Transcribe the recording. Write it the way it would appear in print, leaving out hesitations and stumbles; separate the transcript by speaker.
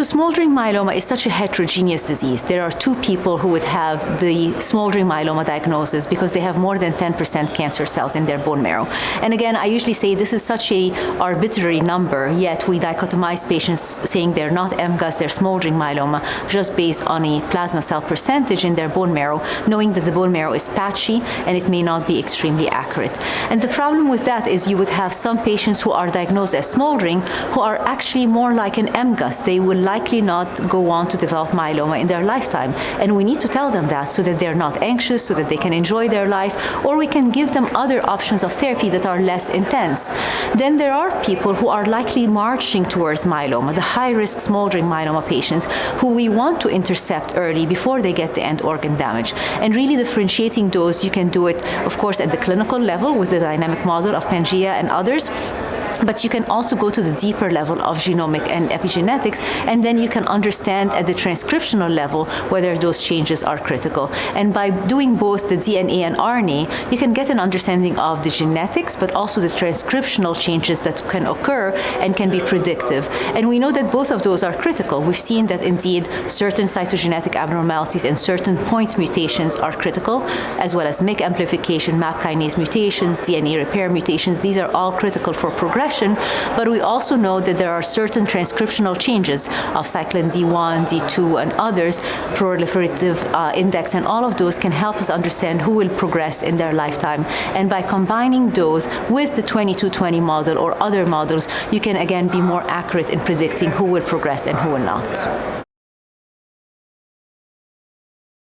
Speaker 1: So smoldering myeloma is such a heterogeneous disease. There are 2 people who would have the smoldering myeloma diagnosis because they have more than 10% cancer cells in their bone marrow. And again, I usually say this is such a arbitrary number, yet we dichotomize patients saying they're not MGUS, they're smoldering myeloma, just based on a plasma cell percentage in their bone marrow, knowing that the bone marrow is patchy and it may not be extremely accurate. And the problem with that is you would have some patients who are diagnosed as smoldering who are actually more like an MGUS. They will likely not go on to develop myeloma in their lifetime. And we need to tell them that so that they're not anxious, so that they can enjoy their life, or we can give them other options of therapy that are less intense. Then there are people who are likely marching towards myeloma, the high-risk smoldering myeloma patients who we want to intercept early before they get the end organ damage. And really differentiating those, you can do it, of course, at the clinical level with the dynamic model of Pangea and others. But you can also go to the deeper level of genomic and epigenetics, and then you can understand at the transcriptional level whether those changes are critical. And by doing both the DNA and RNA, you can get an understanding of the genetics, but also the transcriptional changes that can occur and can be predictive. And we know that both of those are critical. We've seen that indeed certain cytogenetic abnormalities and certain point mutations are critical, as well as MYC amplification, MAP kinase mutations, DNA repair mutations. These are all critical for progression. But we also know that there are certain transcriptional changes of cyclin D1, D2, and others, proliferative index, and all of those can help us understand who will progress in their lifetime. And by combining those with the 2220 model or other models, you can again be more accurate in predicting who will progress and who will not.